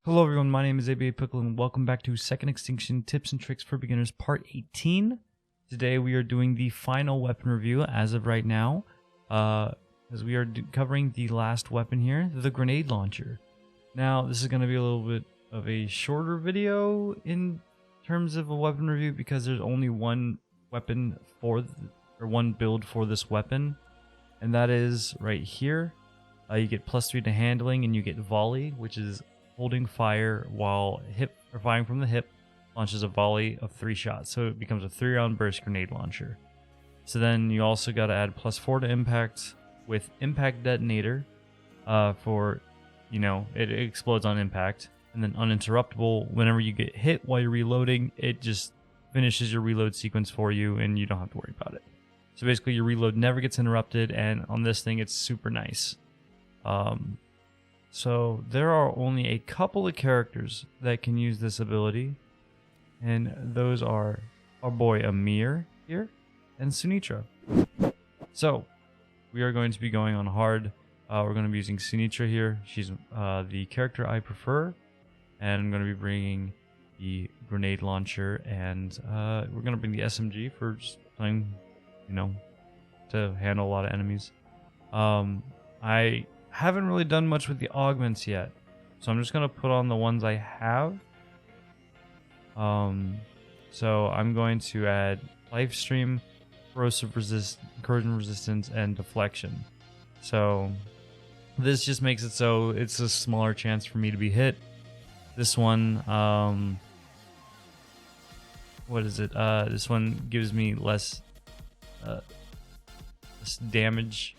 Hello everyone, my name is ABA Pickle and welcome back to Second Extinction Tips and Tricks for Beginners Part 18. Today we are doing the final weapon review as of right now, as we are covering the last weapon here, the grenade launcher. Now this is going to be a little bit of a shorter video in terms of a weapon review because there's only one weapon or one build for this weapon, and that is right here. You get +3 to handling and you get volley, which is holding fire while firing from the hip launches a volley of 3 shots, so it becomes a 3-round burst grenade launcher. So then you also got to add +4 to impact with impact detonator for, it explodes on impact, and then uninterruptible. Whenever you get hit while you're reloading, it just finishes your reload sequence for you and you don't have to worry about it. So basically your reload never gets interrupted, and on this thing it's super nice. So there are only a couple of characters that can use this ability, and those are our boy Amir here and Sunitra. So we are going to be going on hard. We're going to be using Sunitra here. She's the character I prefer, and I'm going to be bringing the grenade launcher, and we're going to bring the SMG for just playing, to handle a lot of enemies. I haven't really done much with the augments yet, so I'm just gonna put on the ones I have. So I'm going to add lifestream, corrosion resistance, and deflection. So this just makes it so it's a smaller chance for me to be hit. This one, what is it? This one gives me less damage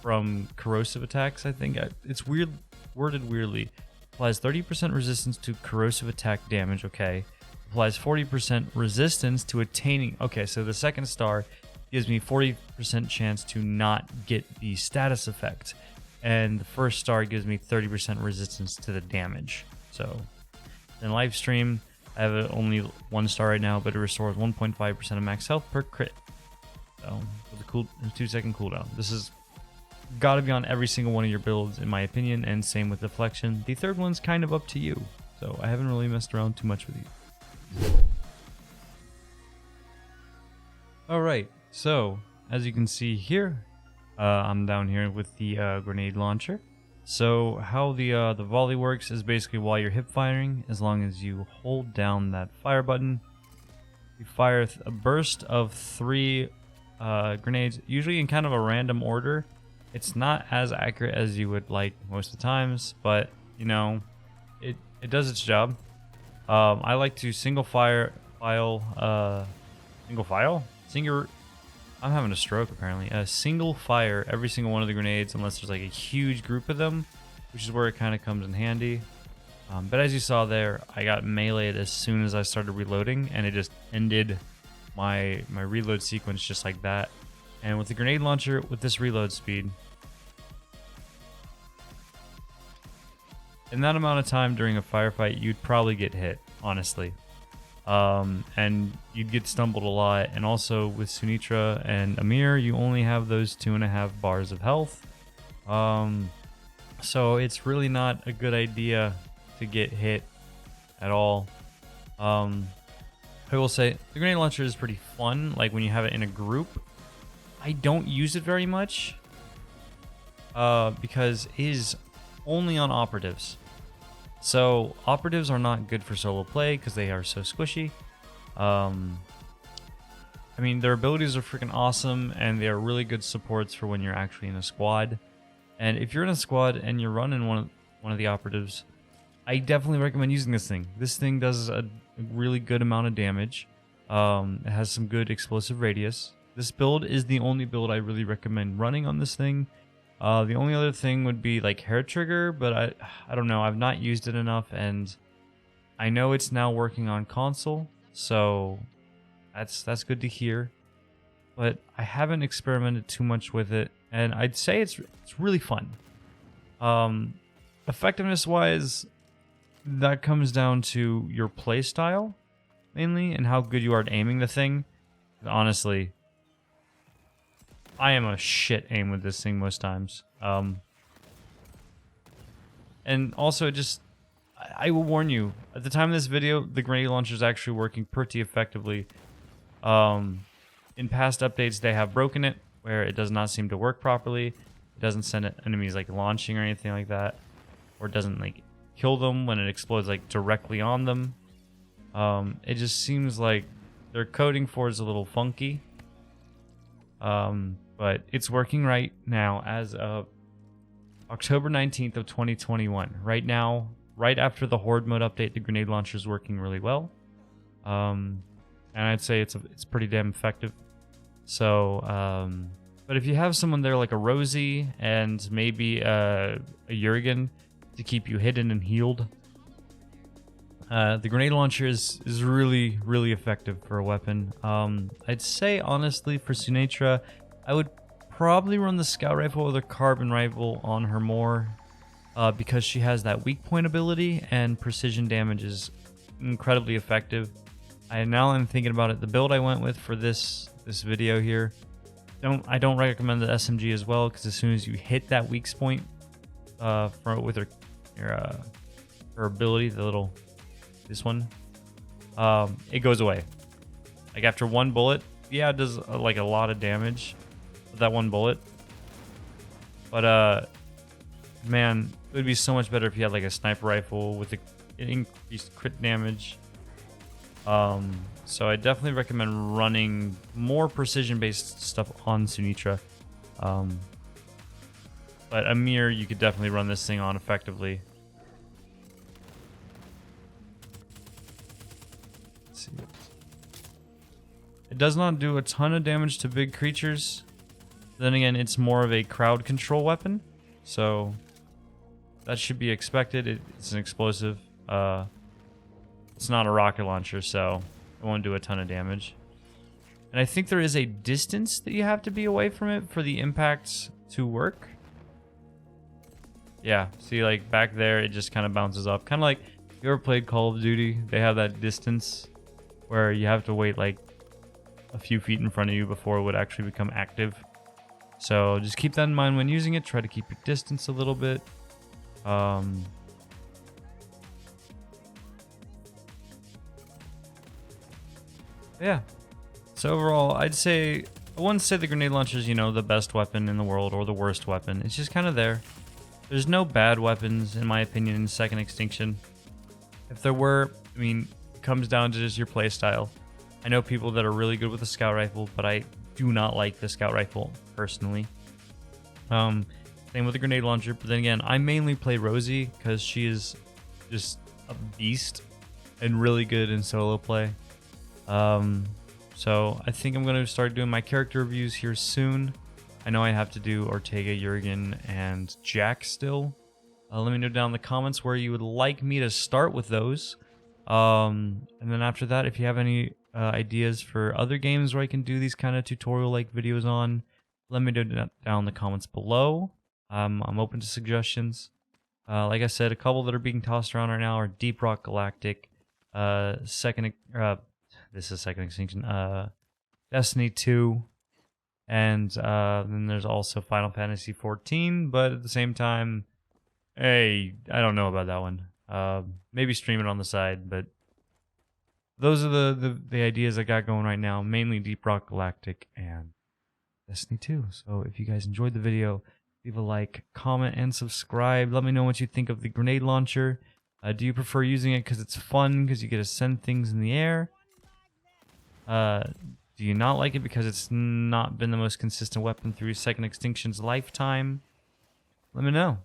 from corrosive attacks, I think. It's worded weirdly. Applies 30% resistance to corrosive attack damage, okay. Applies 40% resistance to attaining, okay, so the second star gives me 40% chance to not get the status effect, and the first star gives me 30% resistance to the damage. So, then Lifestream, I have only 1 star right now, but it restores 1.5% of max health per crit. So, with a 2-second cooldown. This is got to be on every single one of your builds, in my opinion, and same with deflection. The third one's kind of up to you, so I haven't really messed around too much with these. Alright, so as you can see here, I'm down here with the grenade launcher. So how the volley works is basically while you're hip firing, as long as you hold down that fire button, you fire a burst of 3 grenades, usually in kind of a random order. It's not as accurate as you would like most of the times, but it does its job. I like to single fire. I'm having a stroke apparently. Single fire every single one of the grenades unless there's like a huge group of them, which is where it kind of comes in handy. But as you saw there, I got meleeed as soon as I started reloading, and it just ended my reload sequence just like that. And with the grenade launcher, with this reload speed, in that amount of time during a firefight, you'd probably get hit, honestly. And you'd get stumbled a lot. And also with Sunitra and Amir, you only have those 2.5 bars of health. So it's really not a good idea to get hit at all. I will say, the grenade launcher is pretty fun, like when you have it in a group. I don't use it very much because it is only on operatives. So operatives are not good for solo play because they are so squishy. I mean, their abilities are freaking awesome, and they are really good supports for when you're actually in a squad. And if you're in a squad and you're running one of the operatives, I definitely recommend using this thing. This thing does a really good amount of damage. It has some good explosive radius. This build is the only build I really recommend running on this thing. The only other thing would be like hair trigger, but I don't know. I've not used it enough, and I know it's now working on console, so that's good to hear. But I haven't experimented too much with it, and I'd say it's really fun. Effectiveness wise, that comes down to your play style mainly, and how good you are at aiming the thing. Honestly, I am a shit aim with this thing most times. And also just I will warn you, at the time of this video, the grenade launcher is actually working pretty effectively. In past updates, they have broken it, where it does not seem to work properly. It doesn't send enemies like launching or anything like that, or it doesn't like kill them when it explodes like directly on them. It just seems like their coding for it is a little funky. But it's working right now as of October 19th of 2021. Right now, right after the Horde mode update, the grenade launcher is working really well. And I'd say it's pretty damn effective. So, but if you have someone there like a Rosie and maybe a Jurgen to keep you hidden and healed, the grenade launcher is really, really effective for a weapon. I'd say, honestly, for Sinatra, I would probably run the scout rifle or the carbon rifle on her more, because she has that weak point ability and precision damage is incredibly effective. Now I'm thinking about it, the build I went with for this video here, I don't recommend the SMG as well, because as soon as you hit that weak point with her ability, this one, it goes away. Like after one bullet, yeah, it does like a lot of damage with that one bullet. But man, it would be so much better if you had like a sniper rifle with an increased crit damage. So I definitely recommend running more precision-based stuff on Sinatra. But Amir, you could definitely run this thing on effectively. Let's see. It does not do a ton of damage to big creatures. Then again, it's more of a crowd control weapon, so that should be expected. It's an explosive. It's not a rocket launcher, so it won't do a ton of damage. And I think there is a distance that you have to be away from it for the impacts to work. Yeah, see, like back there, it just kind of bounces off. Kind of like, if you ever played Call of Duty, they have that distance where you have to wait like a few feet in front of you before it would actually become active. So just keep that in mind when using it. Try to keep your distance a little bit. Yeah. So overall, I wouldn't say the grenade launcher is, the best weapon in the world or the worst weapon. It's just kind of there. There's no bad weapons, in my opinion, in Second Extinction. If there were, I mean, it comes down to just your playstyle. I know people that are really good with the scout rifle, but I do not like the scout rifle personally. Same with the grenade launcher, but then again, I mainly play Rosie because she is just a beast and really good in solo play. So I think I'm going to start doing my character reviews here soon. I know I have to do Ortega, Jurgen, and Jack still. Let me know down in the comments where you would like me to start with those. And then after that, if you have any ideas for other games where I can do these kind of tutorial-like videos on, let me know down in the comments below. I'm open to suggestions. Like I said, a couple that are being tossed around right now are Deep Rock Galactic, this is Second Extinction, Destiny 2, and then there's also Final Fantasy 14, but at the same time, hey, I don't know about that one. Maybe stream it on the side, but those are the ideas I got going right now, mainly Deep Rock Galactic and Destiny 2. So if you guys enjoyed the video, leave a like, comment, and subscribe. Let me know what you think of the grenade launcher. Do you prefer using it because it's fun, because you get to send things in the air? Do you not like it because it's not been the most consistent weapon through Second Extinction's lifetime? Let me know.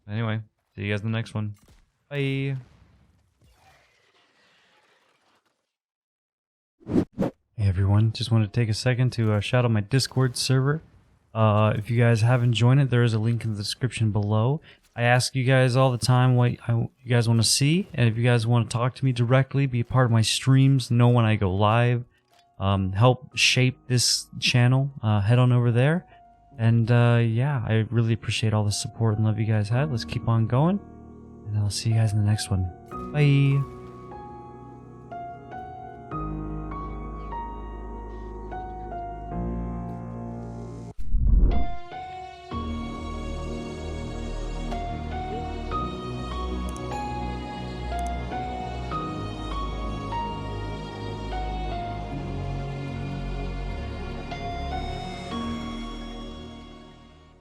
Anyway, see you guys in the next one. Bye. Hey everyone, just wanted to take a second to shout out my Discord server. If you guys haven't joined it, there is a link in the description below. I ask you guys all the time what you guys want to see, and if you guys want to talk to me directly, be a part of my streams, know when I go live, help shape this channel, head on over there. And yeah, I really appreciate all the support and love you guys had. Let's keep on going, and I'll see you guys in the next one. Bye.